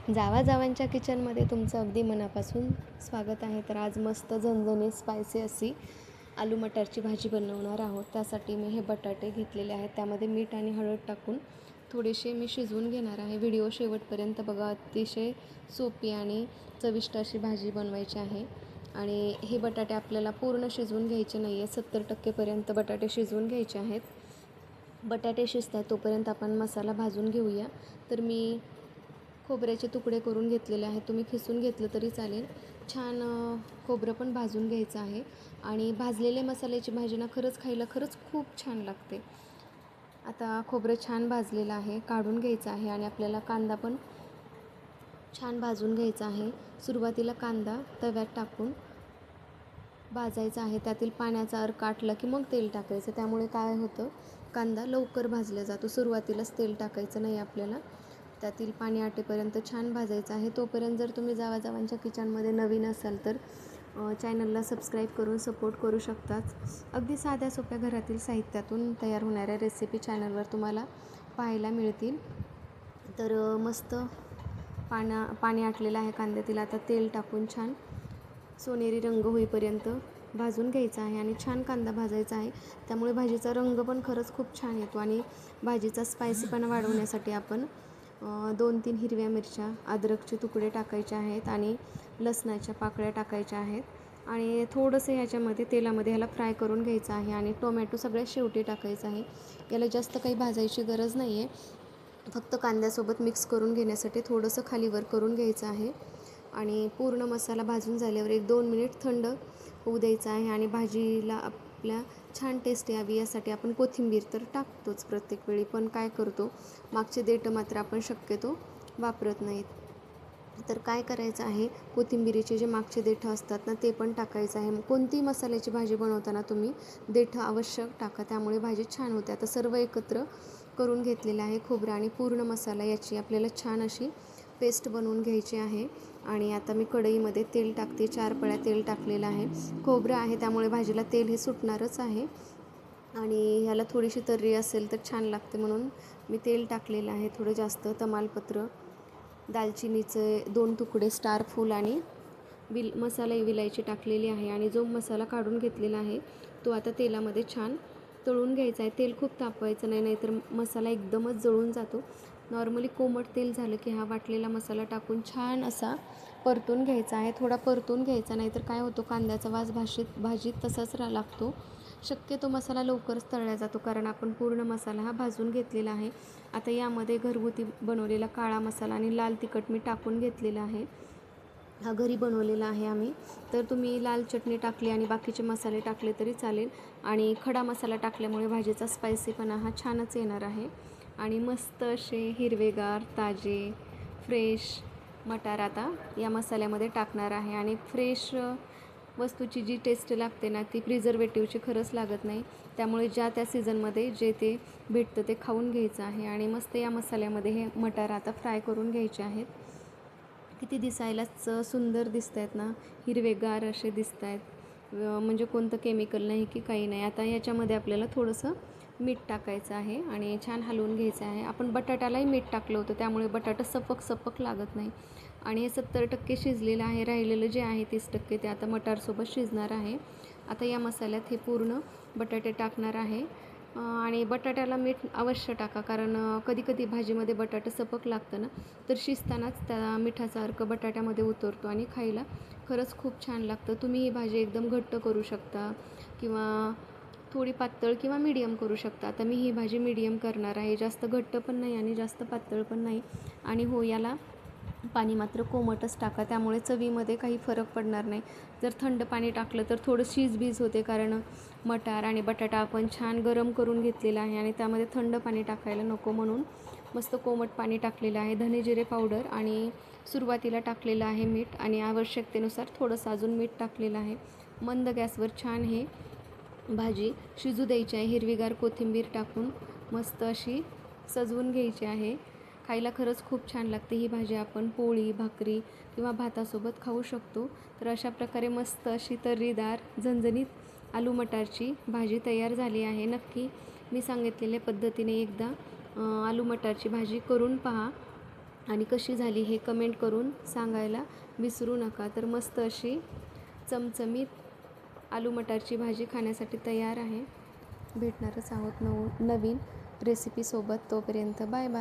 जावा जावांच्या किचनमध्ये तुमचं अगदी मनापासून स्वागत आहे. तर आज मस्त झणझणीत स्पायसी अशी आलू मटारची भाजी बनवणार आहोत. त्यासाठी मी हे बटाटे घेतलेले आहेत. त्यामध्ये मीठ आणि हळद टाकून थोडेसे मी शिजवून घेणार आहे. व्हिडिओ शेवटपर्यंत बघा. अतिशय सोपी आणि चविष्ट अशी भाजी बनवायची आहे. आणि हे बटाटे आपल्याला पूर्ण शिजवून घ्यायचे नाही आहे. 70% बटाटे शिजवून घ्यायचे आहेत. बटाटे शिजतात तोपर्यंत आपण मसाला भाजून घेऊया. तर मी खोबऱ्याचे तुकडे करून घेतलेले आहेत. तुम्ही खिसून घेतलं तरी चालेल. छान खोबरं पण भाजून घ्यायचं आहे. आणि भाजलेले मसाल्याची भाजी ना खरंच खायला खरंच खूप छान लागते. आता खोबरं छान भाजलेलं आहे, काढून घ्यायचं आहे. आणि आपल्याला कांदा पण छान भाजून घ्यायचा आहे. सुरुवातीला कांदा तव्यात टाकून भाजायचा आहे. त्यातील पाण्याचा अर्क आटला की मग तेल टाकायचं. त्यामुळे काय होतं, कांदा लवकर भाजला जातो. सुरुवातीलाच तेल टाकायचं नाही आपल्याला. त्यातील पाणी आटेपर्यंत छान भाजायचं आहे. तोपर्यंत जर तुम्ही जावा जावांच्या किचनमध्ये नवीन असाल तर चॅनलला सबस्क्राईब करून सपोर्ट करू शकतात. अगदी साध्या सोप्या घरातील साहित्यातून तयार होणाऱ्या रेसिपी चॅनलवर तुम्हाला पाहायला मिळतील. तर मस्त पाणी आटलेलं आहे कांद्यातील. आता तेल टाकून छान सोनेरी रंग होईपर्यंत भाजून घ्यायचा आहे. आणि छान कांदा भाजायचा आहे. त्यामुळे भाजीचा रंग पण खरंच खूप छान येतो. आणि भाजीचा स्पायसीपणा वाढवण्यासाठी आपण 2-3 हिरव्या मिरच्या, अद्रकचे तुकडे टाकायचे आहेत आणि लसणाच्या पाकळ्या टाकायच्या आहेत. आणि थोडंसं ह्याच्यामध्ये तेलामध्ये ह्याला फ्राय करून घ्यायचं आहे. आणि टोमॅटो सगळ्यात शेवटी टाकायचं आहे. याला जास्त काही भाजायची गरज नाही आहे. फक्त कांद्यासोबत मिक्स करून घेण्यासाठी थोडंसं खालीवर करून घ्यायचं आहे. आणि पूर्ण मसाला भाजून झाल्यावर 1-2 मिनिट थंड होऊ द्यायचा आहे. आणि भाजीला आपल्या छान टेस्ट यावी यासाठी आपण कोथिंबीर तर टाकतोच प्रत्येक वेळी, पण काय करतो, मागचे देठं मात्र आपण शक्यतो वापरत नाहीत. तर काय करायचं आहे, कोथिंबिरीचे जे मागचे देठं असतात ना ते पण टाकायचं आहे. कोणतीही मसाल्याची भाजी बनवताना तुम्ही देठं आवश्यक टाका, त्यामुळे भाजी छान होते. आता सर्व एकत्र करून घेतलेलं आहे खोबरं आणि पूर्ण मसाला, याची आपल्याला छान अशी पेस्ट बनवून घ्यायची आहे. आणि आता मी कढईमध्ये तेल टाकते. 4 पळ्या तेल टाकलेलं आहे. खोबरं आहे त्यामुळे भाजीला तेल हे सुटणारच आहे. आणि ह्याला थोडीशी तर्री असेल तर छान लागते, म्हणून मी तेल टाकलेलं आहे थोडं जास्त. तमालपत्र, दालचिनीचे 2 तुकडे, स्टार फूल आणि मसाला विलायची टाकलेली आहे. आणि जो मसाला काढून घेतलेला आहे तो आता तेलामध्ये छान तळून घ्यायचा आहे. तेल खूप तापवायचं नाही, नाहीतर मसाला एकदमच जळून जातो. नॉर्मली कोमट तेल झालं की हा वाटलेला मसाला टाकून छान असा परतून घ्यायचा आहे. थोडा परतून घ्यायचा, नाहीतर काय होतो, कांद्याचा वास भाजीत तसाच लागतो. शक्यतो मसाला लवकरच तळला जातो, कारण आपण पूर्ण मसाला हा भाजून घेतलेला आहे. आता यामध्ये घरगुती बनवलेला काळा मसाला आणि लाल तिखट मी टाकून घेतलेला आहे. हा घरी बनवलेला आहे आम्ही. तर तुम्ही लाल चटणी टाकली आणि बाकीचे मसाले टाकले तरी चालेल. आणि खडा मसाला टाकल्यामुळे भाजीचा स्पायसीपणा हा छानच येणार आहे. आणि मस्त असे हिरवेगार ताजे फ्रेश मटार आता या मसाल्यामध्ये टाकणार आहे. आणि फ्रेश वस्तूची जी टेस्ट लागते ना ती प्रिझर्वेटिव्हची खरंच लागत नाही. त्यामुळे ज्या त्या सीझनमध्ये जे ते भेटतं ते खाऊन घ्यायचं आहे. आणि मस्त या मसाल्यामध्ये हे मटार आता फ्राय करून घ्यायचे आहेत. किती दिसायलाच सुंदर दिसत आहेत ना, हिरवेगार असे दिसत आहेत. म्हणजे कोणतं केमिकल नाही की काही नाही. आता याच्यामध्ये आपल्याला थोडंसं मीठ टाकायचं आहे आणि छान हलवून घ्यायचं आहे. आपण बटाट्यालाही मीठ टाकलं होतं, त्यामुळे बटाटा सपक लागत नाही. आणि हे 70% शिजलेलं आहे. राहिलेलं जे आहे 30% ते आता मटारसोबत शिजणार आहे. आता या मसाल्यात हे पूर्ण बटाटे टाकणार आहे. आणि बटाट्याला मीठ अवश्य टाका, कारण कधीकधी भाजीमध्ये बटाटा सपक लागतं ना, तर शिजतानाच त्या मिठाचा अर्क बटाट्यामध्ये उतरतो आणि खायला खरंच खूप छान लागतं. तुम्ही ही भाजी एकदम घट्ट करू शकता किंवा थोडी पातळ किंवा मीडियम करू शकता. आता मी ही भाजी मीडियम करणार आहे. जास्त घट्ट पण नाही आणि जास्त पातळ पण नाही. आणि हो, याला पाणी मात्र कोमटच टाका, त्यामुळे चवीमध्ये काही फरक पडणार नाही. जर थंड पाणी टाकलं तर थोडं शीजबीज होते, कारण मटार आणि बटाटा आपण छान गरम करून घेतलेला आहे आणि त्यामध्ये थंड पाणी टाकायला नको, म्हणून मस्त कोमट पाणी टाकलेलं आहे. धने जिरे पावडर आणि सुरुवातीला टाकलेलं आहे मीठ, आणि आवश्यकतेनुसार थोडंसं अजून मीठ टाकलेलं आहे. मंद गॅसवर छान हे भाजी शिजू द्यायची आहे. हिरवीगार कोथिंबीर टाकून मस्त अशी सजवून घ्यायची आहे. खायला खरंच खूप छान लागते ही भाजी. आपण पोळी, भाकरी किंवा भातासोबत खाऊ शकतो. तर अशा प्रकारे मस्त अशी तर्रीदार झणझणीत आलू मटारची भाजी तयार झाली आहे. नक्की मी सांगितलेल्या पद्धतीने एकदा आलू मटारची भाजी करून पहा. आणि कशी झाली हे कमेंट करून सांगायला विसरू नका. तर मस्त अशी चमचमीत आलू मटारची भाजी खाण्यासाठी तयार आहे. भेटणारच आहोत नवीन रेसिपीसोबत. तोपर्यंत बाय बाय.